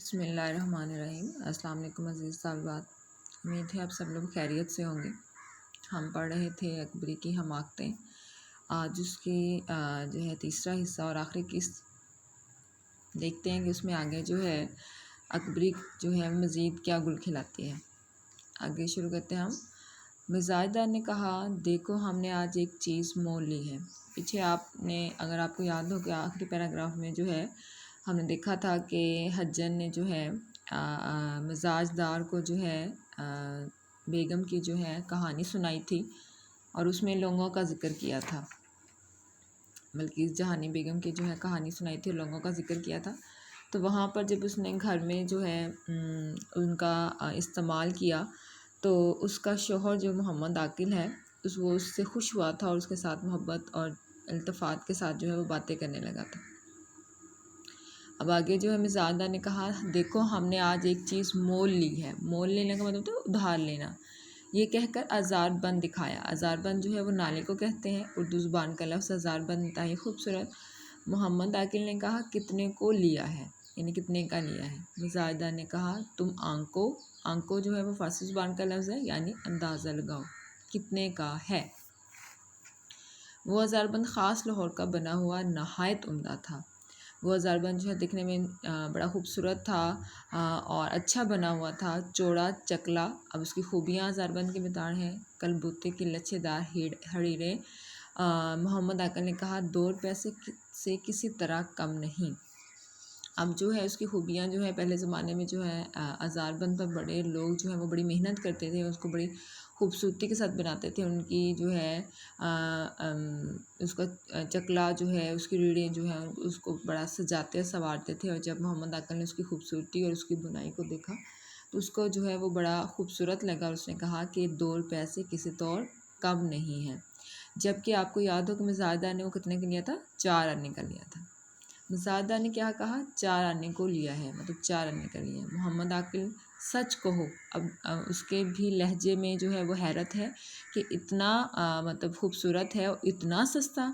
بسم اللہ الرحمن الرحیم۔ السلام علیکم عزیز طالبات، امید ہے آپ سب لوگ خیریت سے ہوں گے۔ ہم پڑھ رہے تھے اکبری کی حماقتیں۔ آج اس کی جو ہے تیسرا حصہ اور آخری قسط دیکھتے ہیں کہ اس میں آگے جو ہے اکبری جو ہے مزید کیا گل کھلاتی ہے۔ آگے شروع کرتے ہیں ہم۔ مزاج دار نے کہا، دیکھو ہم نے آج ایک چیز مول لی ہے۔ پیچھے آپ نے اگر آپ کو یاد ہو کہ آخری پیراگراف میں جو ہے ہم نے دیکھا تھا کہ حجن نے جو ہے مزاج دار کو جو ہے بیگم کی جو ہے کہانی سنائی تھی اور اس میں لوگوں کا ذکر کیا تھا، بلکہ جہانی بیگم کی جو ہے کہانی سنائی تھی، لوگوں کا ذکر کیا تھا۔ تو وہاں پر جب اس نے گھر میں جو ہے ان کا استعمال کیا تو اس کا شوہر جو محمد عاقل ہے وہ اس سے خوش ہوا تھا اور اس کے ساتھ محبت اور التفات کے ساتھ جو ہے وہ باتیں کرنے لگا تھا۔ اب آگے جو ہے مزاج نے کہا، دیکھو ہم نے آج ایک چیز مول لی ہے۔ مول لینے کا مطلب تو ادھار لینا۔ یہ کہہ کر آزار بند دکھایا۔ آزار بند جو ہے وہ نالے کو کہتے ہیں، اردو زبان کا لفظ آزار بند انتہائی خوبصورت۔ محمد عاقل نے کہا، کتنے کو لیا ہے، یعنی کتنے کا لیا ہے۔ مزاج نے کہا، تم آنکو جو ہے وہ فارسی زبان کا لفظ ہے، یعنی اندازہ لگاؤ کتنے کا ہے۔ وہ آزار بند خاص لاہور کا بنا ہوا نہایت عمدہ تھا۔ وہ آزار بند جو ہے دیکھنے میں بڑا خوبصورت تھا اور اچھا بنا ہوا تھا، چوڑا چکلا۔ اب اس کی خوبیاں آزار بند کے متعار ہیں، کلبوتے کی لچھے دار ہڑیرے۔ محمد عاقل نے کہا، 2 روپے سے کسی طرح کم نہیں۔ اب جو ہے اس کی خوبیاں جو ہے پہلے زمانے میں جو ہے آزار بند پر بڑے لوگ جو ہیں وہ بڑی محنت کرتے تھے، اس کو بڑی خوبصورتی کے ساتھ بناتے تھے۔ ان کی جو ہے اس کا چکلا جو ہے، اس کی ریڑھیں جو ہیں اس کو بڑا سجاتے سنوارتے تھے، اور جب محمد عاقل نے اس کی خوبصورتی اور اس کی بنائی کو دیکھا تو اس کو جو ہے وہ بڑا خوبصورت لگا اور اس نے کہا کہ 2 روپے سے کسی طور کم نہیں ہے۔ جبکہ آپ کو یاد ہو کہ مزاج نے وہ کتنے کا لیا تھا؟ 4 آنے کا لیا تھا۔ مزاج نے کیا کہا؟ 4 آنے کو لیا ہے، مطلب 4 آنے کا لیا ہے۔ محمد عاقل، سچ کہو۔ اب اس کے بھی لہجے میں جو ہے وہ حیرت ہے کہ اتنا مطلب خوبصورت ہے اور اتنا سستا۔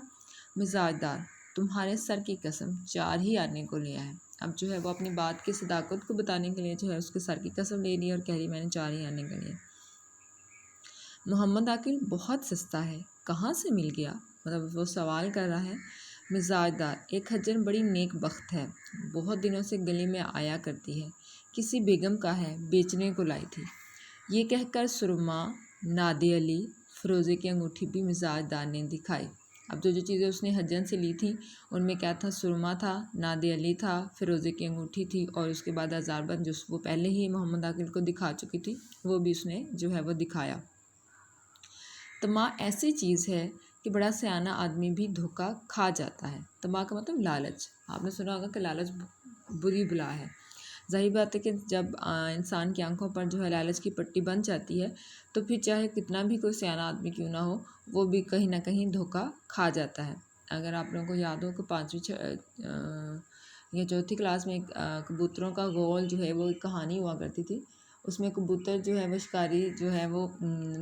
مزاج دار، تمہارے سر کی قسم 4 ہی آنے کو لیا ہے۔ اب جو ہے وہ اپنی بات کی صداقت کو بتانے کے لیے جو ہے اس کے سر کی قسم لے لی اور کہہ رہی میں نے 4 ہی آنے کا لیا۔ محمد عاقل، بہت سستا ہے، کہاں سے مل گیا؟ مطلب وہ سوال کر رہا ہے۔ مزاج دار، ایک حجن بڑی نیک بخت ہے، بہت دنوں سے گلی میں آیا کرتی ہے، کسی بیگم کا ہے، بیچنے کو لائی تھی۔ یہ کہہ کر سرما، نادے علی، فروزے کی انگوٹھی بھی مزاج دار نے دکھائی۔ اب جو چیزیں اس نے حجن سے لی تھی ان میں کیا تھا؟ سرما تھا، نادے علی تھا، فروزے کی انگوٹھی تھی، اور اس کے بعد آزار بند جو وہ پہلے ہی محمد عاقل کو دکھا چکی تھی وہ بھی اس نے جو ہے وہ دکھایا۔ طمع ایسی چیز ہے کہ بڑا سیانہ آدمی بھی دھوکہ کھا جاتا ہے۔ طمع کا مطلب لالچ۔ آپ نے سنا ہوگا کہ لالچ بری بلا ہے۔ ظاہر بات ہے کہ جب انسان کی آنکھوں پر جو ہے لالچ کی پٹی بن جاتی ہے تو پھر چاہے کتنا بھی کوئی سیانہ آدمی کیوں نہ ہو وہ بھی کہیں نہ کہیں دھوکہ کھا جاتا ہے۔ اگر آپ لوگوں کو یاد ہو کہ 5ویں یا 4تھی کلاس میں کبوتروں کا گول جو ہے وہ ایک کہانی ہوا کرتی تھی، اس میں کبوتر جو ہے وہ شکاری جو ہے وہ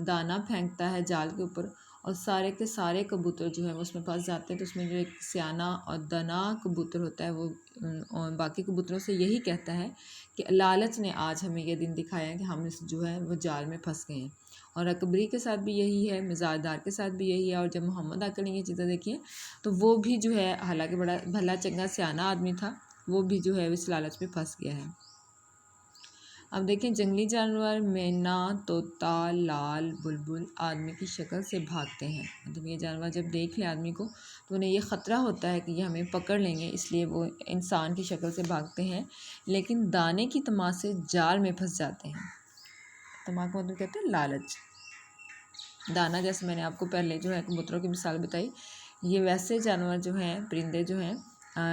دانہ پھینکتا ہے جال کے اوپر اور سارے کے سارے کبوتر جو ہے وہ اس میں پھنس جاتے ہیں، تو اس میں جو ایک سیانہ اور دنا کبوتر ہوتا ہے وہ باقی کبوتروں سے یہی کہتا ہے کہ لالچ نے آج ہمیں یہ دن دکھایا ہے کہ ہم اس جو ہے وہ جال میں پھنس گئے ہیں۔ اور اکبری کے ساتھ بھی یہی ہے، مزاج دار کے ساتھ بھی یہی ہے، اور جب محمد عاقل نے یہ چیزیں دیکھی ہیں تو وہ بھی جو ہے حالانکہ بڑا بھلا چنگا سیانہ آدمی تھا، وہ بھی جو ہے اس لالچ میں پھنس گیا ہے۔ اب دیکھیں، جنگلی جانور مینا، طوطا، لال، بلبل آدمی کی شکل سے بھاگتے ہیں۔ مطلب یہ جانور جب دیکھ لیں آدمی کو تو انہیں یہ خطرہ ہوتا ہے کہ یہ ہمیں پکڑ لیں گے، اس لیے وہ انسان کی شکل سے بھاگتے ہیں، لیکن دانے کی طمع سے جال میں پھنس جاتے ہیں۔ طمع کو مطلب کہتے ہیں لالچ۔ دانا، جیسے میں نے آپ کو پہلے جو ہے کبوتروں کی مثال بتائی، یہ ویسے جانور جو ہیں، پرندے جو ہیں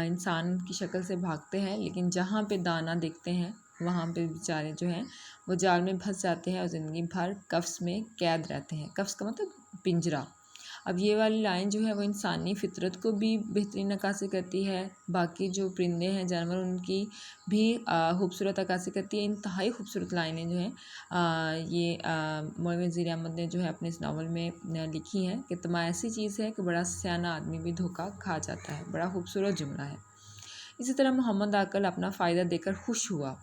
انسان کی شکل سے بھاگتے ہیں، لیکن جہاں پہ دانہ دیکھتے ہیں وہاں پہ بیچارے جو ہیں وہ جال میں پھنس جاتے ہیں اور زندگی بھر قفس میں قید رہتے ہیں۔ قفس کا مطلب پنجرہ۔ اب یہ والی لائن جو ہے وہ انسانی فطرت کو بھی بہترین عکاسی کرتی ہے، باقی جو پرندے ہیں جانور ان کی بھی خوبصورت عکاسی کرتی ہے۔ انتہائی خوبصورت لائنیں جو ہیں یہ مولوی وزیر احمد نے جو ہے اپنے اس ناول میں لکھی ہیں کہ طمع ایسی چیز ہے کہ بڑا سیانہ آدمی بھی دھوکہ کھا جاتا ہے۔ بڑا خوبصورت جملہ ہے۔ اسی طرح محمد عاقل اپنا فائدہ دے کر خوش ہوا،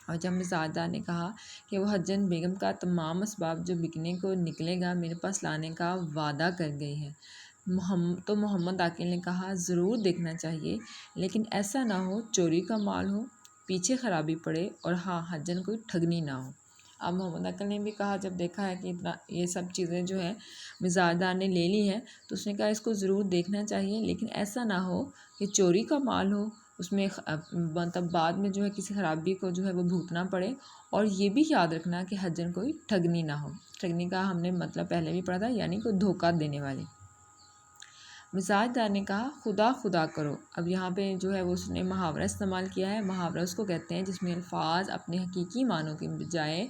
اور جب مزاحدار نے کہا کہ وہ حجن بیگم کا تمام اسباب جو بکنے کو نکلے گا میرے پاس لانے کا وعدہ کر گئی ہے، تو محمد عاقل نے کہا ضرور دیکھنا چاہیے، لیکن ایسا نہ ہو چوری کا مال ہو، پیچھے خرابی پڑے، اور ہاں حجن کوئی ٹھگنی نہ ہو۔ اب محمد عاقل نے بھی کہا، جب دیکھا ہے کہ اتنا یہ سب چیزیں جو ہے مزاحدار نے لے لی ہیں، تو اس نے کہا اس کو ضرور دیکھنا چاہیے، لیکن ایسا نہ ہو کہ چوری کا مال ہو، اس میں مطلب بعد میں جو ہے کسی خرابی کو جو ہے وہ بھگتنا پڑے، اور یہ بھی یاد رکھنا کہ حجن کوئی ٹھگنی نہ ہو۔ ٹھگنی کا ہم نے مطلب پہلے بھی پڑھا تھا، یعنی کوئی دھوکہ دینے والی۔ مزاج دار نے کہا خدا خدا کرو۔ اب یہاں پہ جو ہے وہ اس نے محاورہ استعمال کیا ہے۔ محاورہ اس کو کہتے ہیں جس میں الفاظ اپنے حقیقی معنوں کے بجائے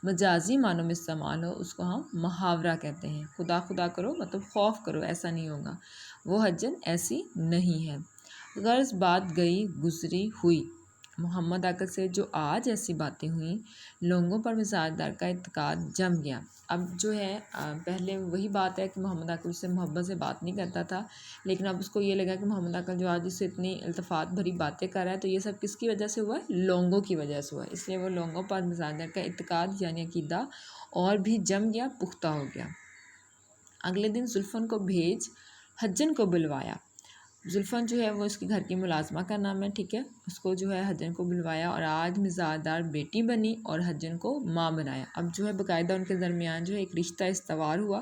مجازی معنوں میں استعمال ہو، اس کو ہم محاورہ کہتے ہیں۔ خدا خدا کرو مطلب خوف کرو، ایسا نہیں ہوگا، وہ حجن ایسی نہیں ہے۔ غرض بات گئی گزری ہوئی، محمد عاقل سے جو آج ایسی باتیں ہوئیں، لوگوں پر مزاج دار کا اعتقاد جم گیا۔ اب جو ہے پہلے وہی بات ہے کہ محمد عاقل سے محبت سے بات نہیں کرتا تھا، لیکن اب اس کو یہ لگا کہ محمد عاقل جو آج اس سے اتنی التفات بھری باتیں کر رہا ہے، تو یہ سب کس کی وجہ سے ہوا ہے؟ لوگوں کی وجہ سے ہوا ہے۔ اس لیے وہ لوگوں پر مزاج دار کا اعتقاد یعنی عقیدہ اور بھی جم گیا، پختہ ہو گیا۔ اگلے دن زلفن کو بھیج حجن کو بلوایا۔ زلفن جو ہے وہ اس کے گھر کی ملازمہ کا نام ہے، ٹھیک ہے، اس کو جو ہے حجن کو بلوایا، اور آج مزاج دار بیٹی بنی اور حجن کو ماں بنایا۔ اب جو ہے باقاعدہ ان کے درمیان جو ہے ایک رشتہ استوار ہوا،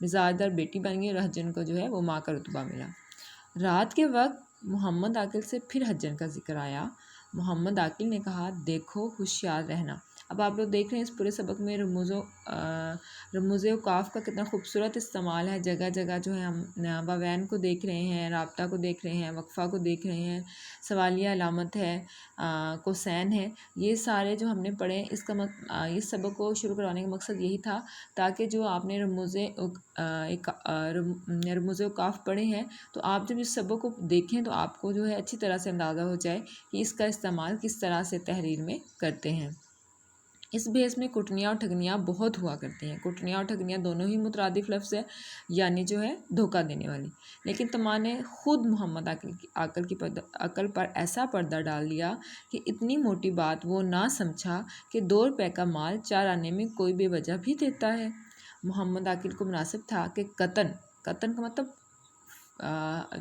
مزاج دار بیٹی بن گئی اور حجن کو جو ہے وہ ماں کا رتبہ ملا۔ رات کے وقت محمد عاقل سے پھر حجن کا ذکر آیا۔ محمد عاقل نے کہا دیکھو ہوشیار رہنا۔ اب آپ لوگ دیکھ رہے ہیں اس پورے سبق میں رموز اوقاف کا کتنا خوبصورت استعمال ہے۔ جگہ جگہ جو ہے ہم واوین کو دیکھ رہے ہیں، رابطہ کو دیکھ رہے ہیں، وقفہ کو دیکھ رہے ہیں، سوالیہ علامت ہے، کوسین ہے، یہ سارے جو ہم نے پڑھے اس سبق کو شروع کروانے کا مقصد یہی تھا، تاکہ جو آپ نے رموز اوقاف پڑھے ہیں، تو آپ جب اس سبق کو دیکھیں تو آپ کو جو ہے اچھی طرح سے اندازہ ہو جائے کہ اس کا استعمال کس طرح سے تحریر میں کرتے ہیں۔ اس بحث میں کٹنیاں اور ٹھگنیاں بہت ہوا کرتی ہیں۔ کٹنیاں اور ٹھگنیاں دونوں ہی مترادف لفظ ہے، یعنی جو ہے دھوکہ دینے والی، لیکن تمام نے خود محمد عقل پر ایسا پردہ ڈال دیا کہ اتنی موٹی بات وہ نہ سمجھا کہ 2 روپے کا مال 4 آنے میں کوئی بے وجہ بھی دیتا ہے۔ محمد عاقل کو مناسب تھا کہ قطن کا مطلب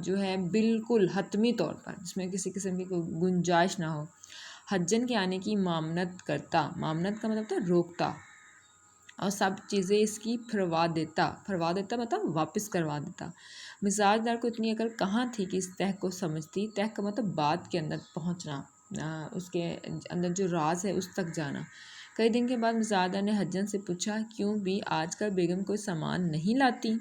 جو ہے بالکل حتمی طور پر، جس میں کسی قسم کی کوئی گنجائش نہ ہو، حجن کے آنے کی مامنت کرتا۔ مامنت کا مطلب تھا روکتا، اور سب چیزیں اس کی پھروا دیتا مطلب واپس کروا دیتا۔ مزاج دار کو اتنی عقل کہاں تھی کہ اس تہ کو سمجھتی؟ تہ کا مطلب بات کے اندر پہنچنا، اس کے اندر جو راز ہے اس تک جانا۔ کئی دن کے بعد مزاج دار نے حجن سے پوچھا کیوں بھی آج کل بیگم کوئی سامان نہیں لاتی؟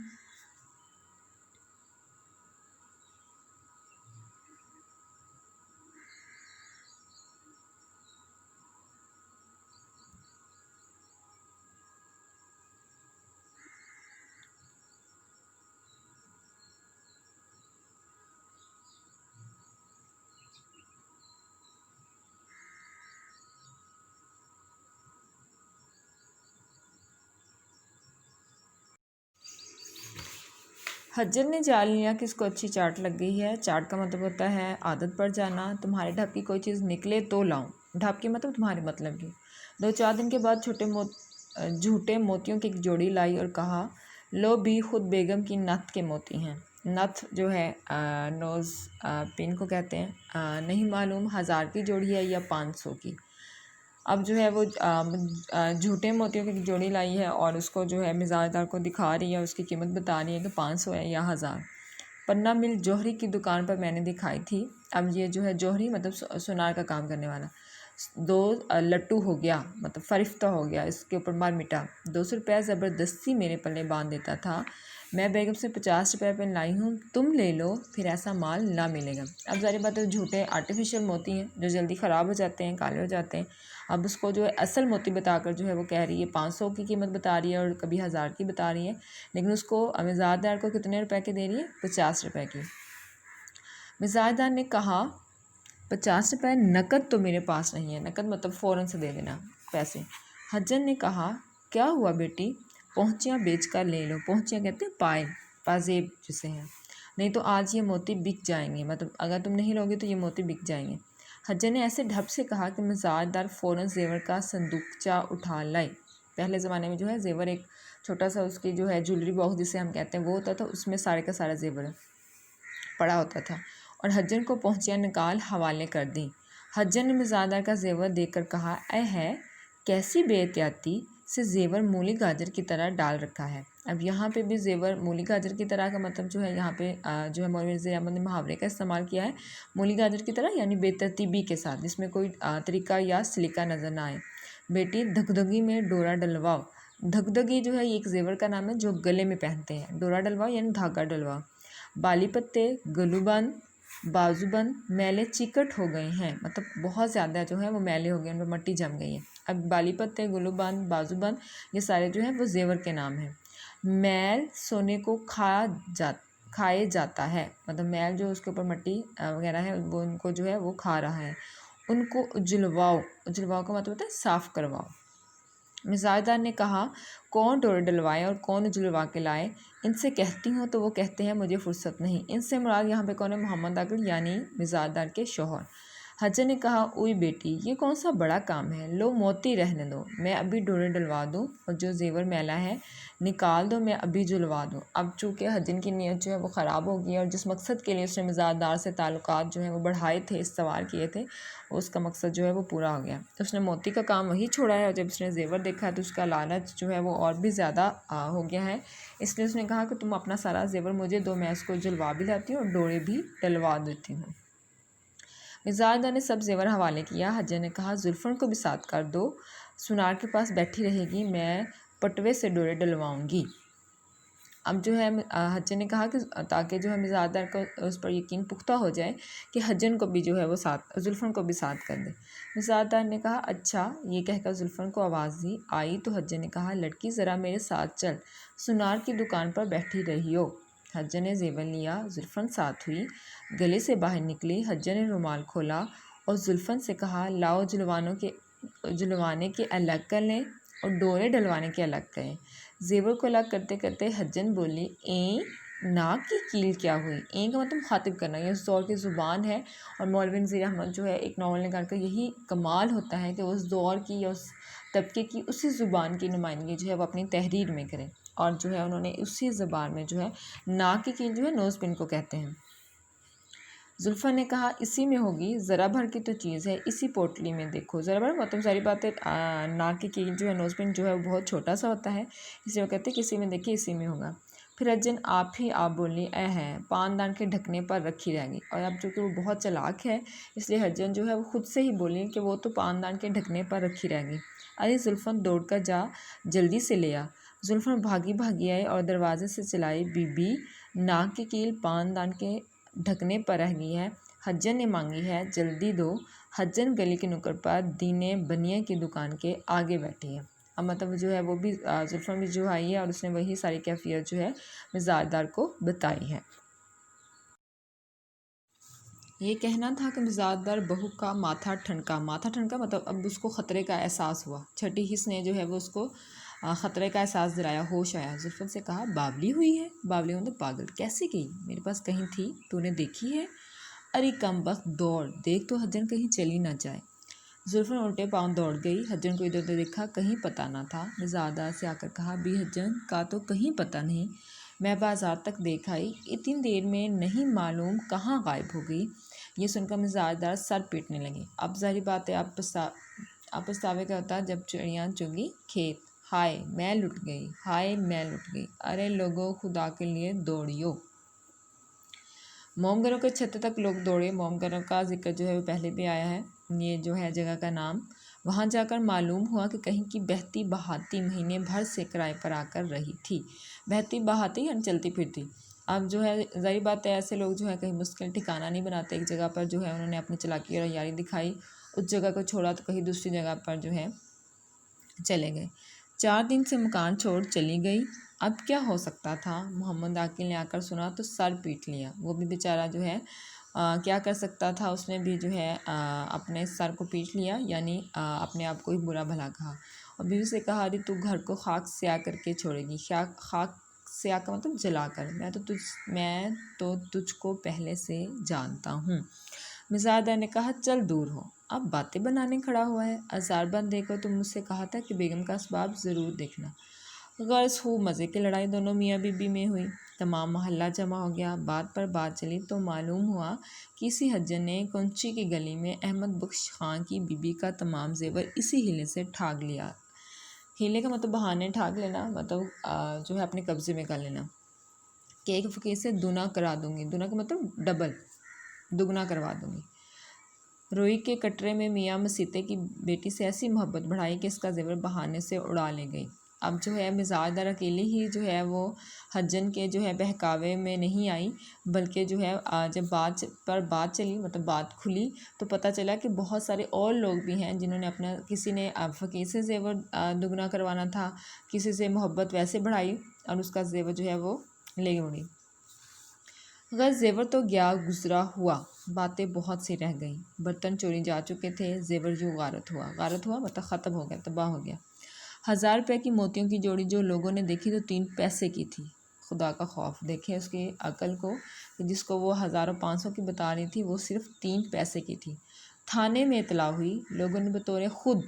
حجن نے جان لیا کہ اس کو اچھی چاٹ لگ گئی ہے۔ چاٹ کا مطلب ہوتا ہے عادت پڑ جانا۔ تمہارے ڈھپ کی کوئی چیز نکلے تو لاؤں، ڈھپ کی مطلب تمہارے مطلب کی۔ 2-4 دن کے بعد جھوٹے موتیوں کی ایک جوڑی لائی اور کہا لو بھی خود بیگم کی نتھ کے موتی ہیں۔ نتھ جو ہے نوز پن کو کہتے ہیں، نہیں معلوم 1000 کی جوڑی ہے یا 500 کی۔ اب جو ہے وہ جھوٹے موتیوں کی جوڑی لائی ہے اور اس کو جو ہے مزاج دار کو دکھا رہی ہے، اس کی قیمت بتا رہی ہے کہ 500 ہے یا 1000۔ پنہ مل جوہری کی دکان پر میں نے دکھائی تھی۔ اب یہ جو ہے جوہری مطلب سونار کا کام کرنے والا، 2 لٹو ہو گیا مطلب فرفتہ ہو گیا، اس کے اوپر مار مٹا۔ 200 روپے زبردستی میرے پلے باندھ دیتا تھا۔ میں بیگم سے 50 روپے پہ لائی ہوں، تم لے لو، پھر ایسا مال نہ ملے گا۔ اب ظاہر بات ہے جھوٹے آرٹیفیشل موتی ہیں جو جلدی خراب ہو جاتے ہیں، کالے ہو جاتے ہیں۔ اب اس کو جو ہے اصل موتی بتا کر جو ہے وہ کہہ رہی ہے 500 کی قیمت بتا رہی ہے اور کبھی 1000 کی بتا رہی ہے، لیکن اس کو مزاج دار کو کتنے روپے کی دے رہی ہے؟ 50 روپے کی۔ مزاج دار نے کہا 50 روپے نقد تو میرے پاس نہیں ہے، نقد مطلب فوراً سے دے دینا پیسے۔ حجن نے کہا کیا ہوا بیٹی؟ پہنچیاں بیچ کر لے لو۔ پہنچیاں کہتے ہیں پائے، پازیب جسے ہیں۔ نہیں تو آج یہ موتی بک جائیں گے، مطلب اگر تم نہیں لوگے تو یہ موتی بک جائیں گے۔ حجر نے ایسے ڈھپ سے کہا کہ مزاد دار فوراً زیور کا صندوقچہ اٹھا لائے۔ پہلے زمانے میں جو ہے زیور ایک چھوٹا سا اس کی جو ہے جولری باکس جسے ہم کہتے ہیں وہ ہوتا تھا، اس میں سارے کا سارا زیور پڑا ہوتا تھا، اور حجر کو پہنچیا نکال حوالے کر دیں۔ حجر نے مزادار کا زیور دیکھ کر کہا، اے ہے کیسی بے احتیاطی سے زیور مولی گاجر کی طرح ڈال رکھا ہے۔ اب یہاں پہ بھی زیور مولی گاجر کی طرح کا مطلب جو ہے یہاں پہ جو ہے مولوی نذیر احمد نے محاورے کا استعمال کیا ہے، مولی گاجر کی طرح یعنی بے ترتیبی کے ساتھ، جس میں کوئی طریقہ یا سلیقہ نظر نہ آئے۔ بیٹی دھگدھگی میں ڈورا ڈلواؤ۔ دھگدھگی جو ہے یہ ایک زیور کا نام ہے جو گلے میں پہنتے ہیں۔ ڈورا ڈلواؤ یعنی دھاگا ڈلواؤ۔ بالی پتے، گلو بند، بازو بند میلے چکٹ ہو گئے ہیں، مطلب بہت زیادہ جو ہے وہ میلے ہو گئے، ان پر مٹی جم گئی ہے۔ اب بالی پتے، گلو بند، بازو بند یہ سارے جو ہیں وہ زیور کے نام ہیں۔ میل سونے کو کھائے جاتا ہے، مطلب میل جو اس کے اوپر مٹی وغیرہ ہے وہ ان کو جو ہے وہ کھا رہا ہے۔ ان کو اجلواؤ، اجلواؤ کا مطلب ہوتا ہے صاف کرواؤ۔ مزاحدار نے کہا، کون ڈورے ڈلوائے اور کون اجلوا کے لائے؟ ان سے کہتی ہوں تو وہ کہتے ہیں مجھے فرصت نہیں۔ ان سے مراد یہاں پہ کون ہے؟ محمد عاقل یعنی مزاحدار کے شوہر۔ حجر نے کہا، اوئی بیٹی یہ کون سا بڑا کام ہے، لو موتی رہنے دو، میں ابھی ڈورے ڈلوا دوں، اور جو زیور میلا ہے نکال دو، میں ابھی جلوا دوں۔ اب چونکہ حجر کی نیت جو ہے وہ خراب ہو گئی ہے، اور جس مقصد کے لیے اس نے مزاحدار سے تعلقات جو ہیں وہ بڑھائے تھے، استوار کیے تھے، اس کا مقصد جو ہے وہ پورا ہو گیا۔ اس نے موتی کا کام وہی چھوڑا ہے، اور جب اس نے زیور دیکھا ہے تو اس کا لالچ جو ہے وہ اور بھی زیادہ ہو گیا ہے۔ اس لیے اس نے کہا کہ تم اپنا سارا زیور مجھے دو، میں اس کو جلوا بھی لاتی ہوں اور ڈورے بھی ڈلوا دیتی ہوں۔ مزاحدار نے سب زیور حوالے کیا۔ حجر نے کہا، زلفن کو بھی ساتھ کر دو، سنار کے پاس بیٹھی رہے گی، میں پٹوے سے ڈورے ڈلواؤں گی۔ اب جو ہے حجر نے کہا کہ تاکہ جو ہے مزاحدار کو اس پر یقین پختہ ہو جائے کہ حجر کو بھی جو ہے وہ ساتھ، زلفن کو بھی ساتھ کر دے۔ مزاحدار نے کہا، اچھا، یہ کہہ کر زلفن کو آواز دی۔ آئی تو حجر نے کہا، لڑکی ذرا میرے ساتھ چل، سنار کی دکان پر بیٹھی رہی ہو۔ حجر نے زیور لیا، زلفن ساتھ ہوئی، گلے سے باہر نکلی۔ حجر نے رومال کھولا اور زلفن سے کہا، لاؤ جلوانے کے الگ کر لیں اور ڈورے ڈلوانے کے الگ کریں۔ زیور کو الگ کرتے کرتے حجر بولی، ناک کی کیل کیا ہوئی؟ کا مطلب مخاطب کرنا، یہ اس دور کی زبان ہے، اور مولوی نذیر احمد جو ہے ایک ناول نگار کا یہی کمال ہوتا ہے کہ اس دور کی یا اس طبقے کی اسی زبان کی نمائندگی جو ہے وہ اپنی تحریر میں کریں، اور جو ہے انہوں نے اسی زبان میں جو ہے ناک کی کیل جو ہے نوز پن کو کہتے ہیں۔ زلفن نے کہا، اسی میں ہوگی، ذرا بھر کی تو چیز ہے، اسی پوٹلی میں دیکھو۔ ذرا بھر مطلب ساری بات ہے، ناک کی کیل جو ہے نوز پن جو ہے وہ بہت چھوٹا سا ہوتا ہے، اس لیے وہ کہتے ہیں کہ اسی میں دیکھیے، اسی میں ہوگا۔ پھر حجر آپ بولی، اے ہے پاندان کے ڈھکنے پر رکھی رہ گئی۔ اور اب چونکہ وہ بہت چلاک ہے، اس لیے حجر جو ہے وہ خود سے ہی بولی کہ وہ تو پاندان کے ڈھکنے پر رکھی رہ گئی۔ ارے زلفن دوڑ کر جا، جلدی سے لے آ۔ زلفن بھاگی آئی اور دروازے سے چلائی، بی بی ناک کی کیل پاندان کے ڈھکنے پر رہ گئی ہے، حجر نے مانگی ہے، جلدی دو۔ حجر گلی کے نکڑ پر دینے بنیا کی دکان کے آگے بیٹھی ہے۔ اب مطلب جو ہے وہ بھی زلفن بھی جو آئی ہے اور اس نے وہی ساری کیفیت جو ہے مزاحدار کو بتائی ہے۔ یہ کہنا تھا کہ مزاحدار بہو کا ماتھا ٹھنکا مطلب اب اس کو خطرے کا احساس ہوا، چھٹی حس نے جو ہے وہ اس کو خطرے کا احساس دلایا، ہوش آیا۔ زلفن سے کہا، باولی ہوئی ہے؟ باولی مطلب پاگل، کیسے گئی؟ میرے پاس کہیں تھی، تو نے دیکھی ہے؟ ارے کم بخت، دوڑ دیکھ تو حجر کہیں چلی نہ جائے۔ زلفن الٹے پاؤں دوڑ گئی، حجر کو ادھر ادھر دیکھا، کہیں پتہ نہ تھا۔ مزاحدار سے آ کر کہا، بھی حجر کا تو کہیں پتہ نہیں، میں بازار تک دیکھ آئی، اتنی دیر میں نہیں معلوم کہاں غائب ہو گئی۔ یہ سن کر مزاحدار سر پیٹنے لگی۔ اب ظاہری بات ہے، اب پچھتاوے کا ہوتا جب چڑیاں چگی کھیت، ہائے میں لٹ گئی، ہائے میں لٹ گئی، ارے لوگوں خدا کے لیے دوڑیو۔ موم گھروں کے چھتے تک لوگ دوڑے۔ موم گھروں کا ذکر جو ہے وہ پہلے بھی آیا ہے، یہ جو ہے جگہ کا نام۔ وہاں جا کر معلوم ہوا کہ کہیں کی بہتی بہاتی مہینے بھر سے کرائے پر آ کر رہی تھی۔ بہتی بہاتی یعنی چلتی پھرتی۔ اب جو ہے ظاہری بات ہے، ایسے لوگ جو ہے کہیں مشکل ٹھکانہ نہیں بناتے، ایک جگہ پر جو ہے انہوں نے اپنی چلاکی اور عیاری دکھائی، اس جگہ کو چھوڑا تو کہیں دوسری جگہ پر جو ہے چلے گئے۔ 4 دن سے مکان چھوڑ چلی گئی، اب کیا ہو سکتا تھا؟ محمد عاقل نے آ کر سنا تو سر پیٹ لیا۔ وہ بھی بیچارہ جو ہے کیا کر سکتا تھا، اس نے بھی جو ہے اپنے سر کو پیٹ لیا، یعنی اپنے آپ کو ہی برا بھلا کہا، اور بیوی سے کہا، ارے تو گھر کو خاک سیاہ کر کے چھوڑے گی، خاک سیاہ کا مطلب جلا کر، میں تو تجھ کو پہلے سے جانتا ہوں۔ مزاحدار نے کہا چل دور ہو، اب باتیں بنانے کھڑا ہوا ہے۔ آزار بند دیکھو تو مجھ سے کہا تھا کہ بیگم کا اسباب ضرور دیکھنا۔ غرض خوب مزے کی لڑائی دونوں میاں بی بی میں ہوئی، تمام محلہ جمع ہو گیا۔ بات پر بات چلی تو معلوم ہوا کہ اسی حجن نے کنچی کی گلی میں احمد بخش خان کی بی بی کا تمام زیور اسی ہیلے سے ٹھاگ لیا۔ ہیلے کا مطلب بہانے ٹھاگ لینا، مطلب جو ہے اپنے قبضے میں کر لینا، کہ ایک فقیر سے دنا کرا دوں گی، دنا کا مطلب ڈبل، دگنا کروا دوں گی۔ روئی کے کٹرے میں میاں مسیتے کی بیٹی سے ایسی محبت بڑھائی کہ اس کا زیور بہانے سے اڑا لے گئی۔ اب جو ہے مزاحدار اکیلی ہی جو ہے وہ حجن کے جو ہے بہکاوے میں نہیں آئی، بلکہ جو ہے جب بات چلی، مطلب بات کھلی، تو پتہ چلا کہ بہت سارے اور لوگ بھی ہیں جنہوں نے کسی نے فقیر سے زیور دگنا کروانا تھا، کسی سے محبت ویسے بڑھائی اور اس کا زیور جو ہے وہ لے اڑی۔ غرض زیور تو گیا گزرا ہوا، باتیں بہت سی رہ گئیں۔ برتن چوری جا چکے تھے، زیور یوں غارت ہوا مطلب ختم ہو گیا، تباہ ہو گیا۔ 1000 روپے کی موتیوں کی جوڑی جو لوگوں نے دیکھی تو 3 پیسے کی تھی۔ خدا کا خوف، دیکھیں اس کی عقل کو، کہ جس کو وہ 1500 کی بتا رہی تھی وہ صرف 3 پیسے کی تھی۔ تھانے میں اطلاع ہوئی، لوگوں نے بطور خود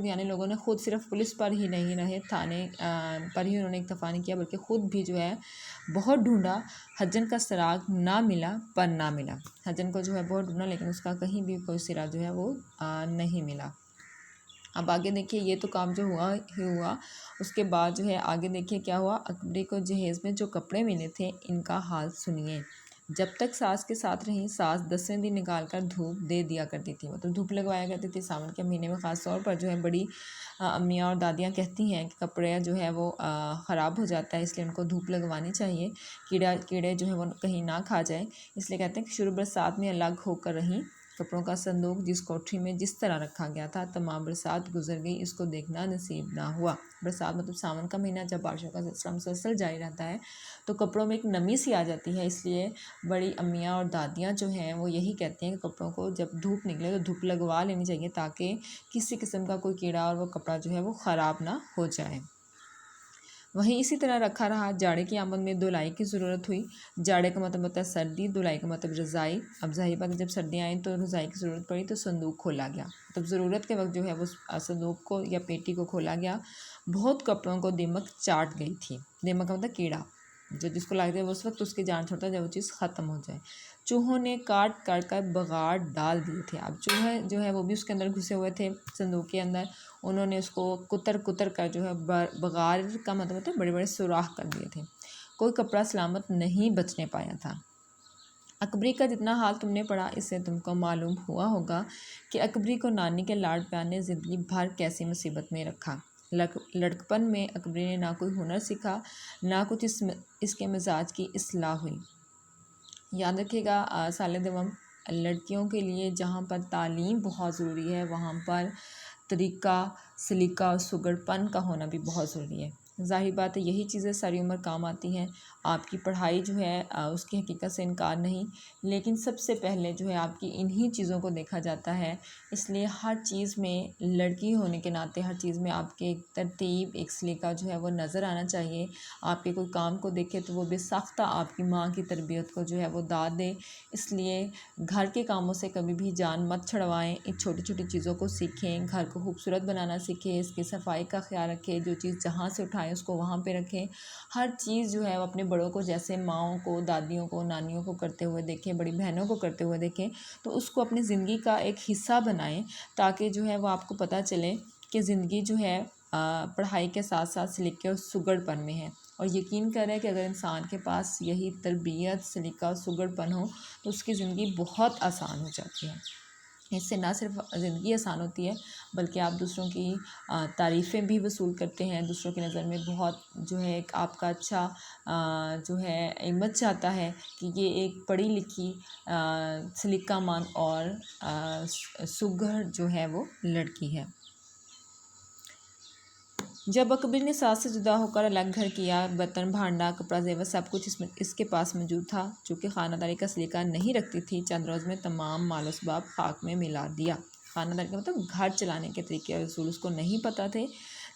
یعنی لوگوں نے خود صرف پولیس پر ہی نہیں رہے، تھانے پر ہی انہوں نے اکتفا نہیں کیا، بلکہ خود بھی جو ہے بہت ڈھونڈا۔ حجن کا سراغ نہ ملا پر نہ ملا، حجن کو جو ہے بہت ڈھونڈا لیکن اس کا کہیں بھی کوئی سرا جو ہے وہ نہیں ملا۔ اب آگے دیکھیے، یہ تو کام جو ہوا ہی ہوا، اس کے بعد جو ہے آگے دیکھیے کیا ہوا۔ اکبری کو جہیز میں جو کپڑے ملے تھے ان کا حال سنیے۔ جب تک ساس کے ساتھ رہیں، ساس 10ویں دن نکال کر دھوپ دے دیا کرتی تھی، مطلب دھوپ لگوایا کرتی تھی۔ ساون کے مہینے میں خاص طور پر جو ہے بڑی امیاں اور دادیاں کہتی ہیں کہ کپڑے جو ہے وہ خراب ہو جاتا ہے، اس لیے ان کو دھوپ لگوانی چاہیے، کیڑے جو ہے وہ کہیں نہ کھا جائیں، اس لیے کہتے ہیں کہ شروع برسات میں الگ ہو کر رہیں۔ کپڑوں کا صندوق جس کوٹھی میں جس طرح رکھا گیا تھا، تمام برسات گزر گئی، اس کو دیکھنا نصیب نہ ہوا۔ برسات مطلب ساون کا مہینہ، جب بارشوں کا سلسلہ مسلسل جاری رہتا ہے تو کپڑوں میں ایک نمی سی آ جاتی ہے، اس لیے بڑی امیاں اور دادیاں جو ہیں وہ یہی کہتی ہیں کہ کپڑوں کو جب دھوپ نکلے تو دھوپ لگوا لینی چاہیے، تاکہ کسی قسم کا کوئی کیڑا اور وہ کپڑا جو ہے وہ خراب نہ ہو جائے۔ وہیں اسی طرح رکھا رہا۔ جاڑے کی آمد میں دھلائی کی ضرورت ہوئی۔ جاڑے کا مطلب ہوتا ہے سردی، دھلائی کا مطلب رضائی۔ اب ظاہر بات ہے جب سردیاں آئیں تو رضائی کی ضرورت پڑی تو صندوق کھولا گیا، مطلب ضرورت کے وقت جو ہے وہ صندوق کو یا پیٹی کو کھولا گیا۔ بہت کپڑوں کو دیمک چاٹ گئی تھی۔ دیمک کا مطلب کیڑا، جو جس کو لگتا ہے وہ اس وقت اس کی جان چھوڑتا ہے جب وہ چیز ختم ہو جائے۔ چوہوں نے کاٹ کر بغاڑ ڈال دیے تھے۔ اب چوہے جو ہے وہ بھی اس کے اندر گھسے ہوئے تھے صندوق کے اندر، انہوں نے اس کو کتر کر جو ہے بغار کا مطلب ہوتا ہے بڑے بڑے سوراخ کر دیے تھے۔ کوئی کپڑا سلامت نہیں بچنے پایا تھا۔ اکبری کا جتنا حال تم نے پڑھا، اس سے تم کو معلوم ہوا ہوگا کہ اکبری کو نانی کے لاڈ پیار نے زندگی بھر کیسی مصیبت میں رکھا۔ لڑکپن میں اکبری نے نہ کوئی ہنر سیکھا، نہ کچھ اس کے مزاج کی اصلاح ہوئی۔ یاد رکھیے گا سال دوم، لڑکیوں کے لیے جہاں پر تعلیم بہت ضروری ہے وہاں پر طریقہ، سلیقہ اور سگڑ پن کا ہونا بھی بہت ضروری ہے۔ ظاہر بات ہے یہی چیزیں ساری عمر کام آتی ہیں۔ آپ کی پڑھائی جو ہے اس کی حقیقت سے انکار نہیں، لیکن سب سے پہلے جو ہے آپ کی انہی چیزوں کو دیکھا جاتا ہے، اس لیے ہر چیز میں لڑکی ہونے کے ناطے ہر چیز میں آپ کے ایک ترتیب، ایک سلیقہ جو ہے وہ نظر آنا چاہیے۔ آپ کے کوئی کام کو دیکھے تو وہ بے ساختہ آپ کی ماں کی تربیت کو جو ہے وہ داد دے، اس لیے گھر کے کاموں سے کبھی بھی جان مت چھڑوائیں، ان چھوٹی چھوٹی چیزوں کو سیکھیں، گھر کو خوبصورت بنانا سیکھیں، اس کی صفائی کا خیال رکھیں، جو چیز جہاں سے اٹھائیں اس کو وہاں پہ رکھیں۔ ہر چیز جو ہے وہ اپنے بڑوں کو، جیسے ماؤں کو، دادیوں کو، نانیوں کو کرتے ہوئے دیکھیں، بڑی بہنوں کو کرتے ہوئے دیکھیں، تو اس کو اپنی زندگی کا ایک حصہ بنائیں، تاکہ جو ہے وہ آپ کو پتہ چلے کہ زندگی جو ہے پڑھائی کے ساتھ ساتھ سلیقے اور سگڑ پن میں ہے۔ اور یقین کریں کہ اگر انسان کے پاس یہی تربیت، سلیقہ اور سگڑ پن ہو تو اس کی زندگی بہت آسان ہو جاتی ہے۔ اس سے نہ صرف زندگی آسان ہوتی ہے بلکہ آپ دوسروں کی تعریفیں بھی وصول کرتے ہیں، دوسروں کی نظر میں بہت جو ہے ایک آپ کا اچھا جو ہے امیج چاہتا ہے کہ یہ ایک پڑھی لکھی سلیقہ مند اور سگڑ جو ہے وہ لڑکی ہے۔ جب اکبر نے ساس سے جدا ہو کر الگ گھر کیا، برتن بھانڈا، کپڑا زیور سب کچھ اس کے پاس موجود تھا۔ چونکہ خانہ داری کا سلیقہ نہیں رکھتی تھی، چند روز میں تمام مال و اسباب خاک میں ملا دیا۔ خانہ داری کا مطلب گھر چلانے کے طریقے اور اصول اس کو نہیں پتہ تھے،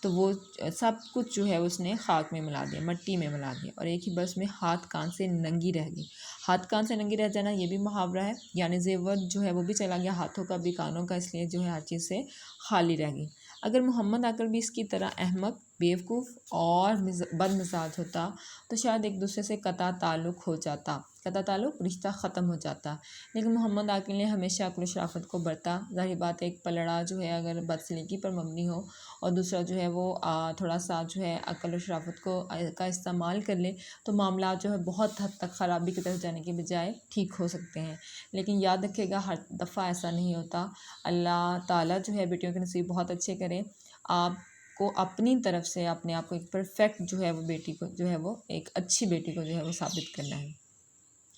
تو وہ سب کچھ جو ہے اس نے خاک میں ملا دیا، مٹی میں ملا دیا، اور ایک ہی برس میں ہاتھ کان سے ننگی رہ گئی۔ ہاتھ کان سے ننگی رہ جانا یہ بھی محاورہ ہے، یعنی زیور جو ہے وہ بھی چلا گیا ہاتھوں کا بھی کانوں کا، اس لیے جو ہے ہر چیز سے خالی رہ گئی۔ اگر محمد آ کر بھی اس کی طرح احمق، بیوقوف اور بد مزاج ہوتا تو شاید ایک دوسرے سے قطع تعلق ہو جاتا، قطع تعلق رشتہ ختم ہو جاتا، لیکن محمد عاقل نے ہمیشہ عقل و شرافت کو برتا۔ ظاہر بات ہے ایک پلڑا جو ہے اگر بدسلیقی پر مبنی ہو اور دوسرا جو ہے وہ تھوڑا سا جو ہے عقل و شرافت کا استعمال کر لے تو معاملات جو ہے بہت حد تک خرابی کی طرف جانے کے بجائے ٹھیک ہو سکتے ہیں۔ لیکن یاد رکھے گا ہر دفعہ ایسا نہیں ہوتا۔ اللہ تعالیٰ جو ہے بیٹیوں کے نصیب بہت اچھے کریں۔ آپ کو اپنی طرف سے اپنے آپ کو ایک پرفیکٹ جو ہے وہ بیٹی کو جو ہے وہ ایک اچھی بیٹی کو جو ہے وہ ثابت کرنا ہے۔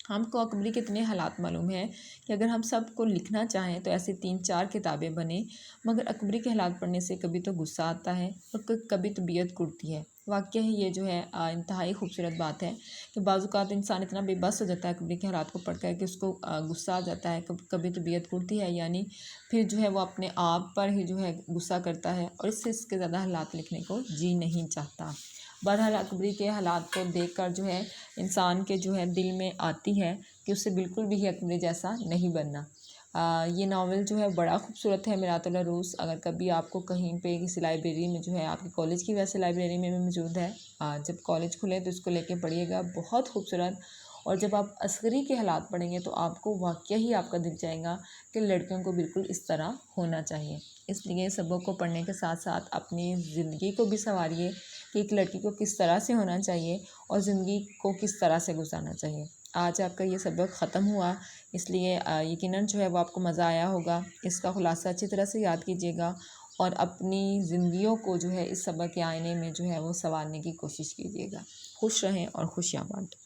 ہم کو اکبری کے اتنے حالات معلوم ہیں کہ اگر ہم سب کو لکھنا چاہیں تو ایسی 3-4 کتابیں بنیں، مگر اکبری کے حالات پڑھنے سے کبھی تو غصہ آتا ہے اور کبھی طبیعت کرتی ہے۔ واقعہ ہی یہ جو ہے انتہائی خوبصورت بات ہے کہ بعض اوقات انسان اتنا بے بس ہو جاتا ہے اکبری کے حالات کو پڑھ کر کہ اس کو غصہ آ جاتا ہے، کبھی طبیعت کرتی ہے، یعنی پھر جو ہے وہ اپنے آپ پر ہی جو ہے غصہ کرتا ہے اور اس کے زیادہ حالات لکھنے کو جی نہیں چاہتا۔ بہرحال اکبری کے حالات کو دیکھ کر جو ہے انسان کے جو ہے دل میں آتی ہے کہ اسے بالکل بھی اکبری جیسا نہیں بننا۔ یہ ناول جو ہے بڑا خوبصورت ہے میرات العروس، اگر کبھی آپ کو کہیں پہ کسی لائبریری میں جو ہے آپ کے کالج کی ویسے لائبریری میں بھی موجود ہے، جب کالج کھلے تو اس کو لے کے پڑھیے گا، بہت خوبصورت۔ اور جب آپ عسکری کے حالات پڑھیں گے تو آپ کو واقعہ ہی آپ کا دل چاہے گا کہ لڑکیوں کو بالکل اس طرح ہونا چاہیے۔ اس لیے سبق کو پڑھنے کے ساتھ ساتھ اپنی زندگی کو بھی سنواریے کہ ایک لڑکی کو کس طرح سے ہونا چاہیے اور زندگی کو کس طرح سے گزارنا چاہیے۔ آج آپ کا یہ سبق ختم ہوا، اس لیے یقیناً جو ہے وہ آپ کو مزہ آیا ہوگا۔ اس کا خلاصہ اچھی طرح سے یاد کیجیے گا اور اپنی زندگیوں کو جو ہے اس سبق کے آئینے میں جو ہے وہ سنوارنے کی کوشش کیجیے گا۔ خوش رہیں اور خوشیاں بانٹیں۔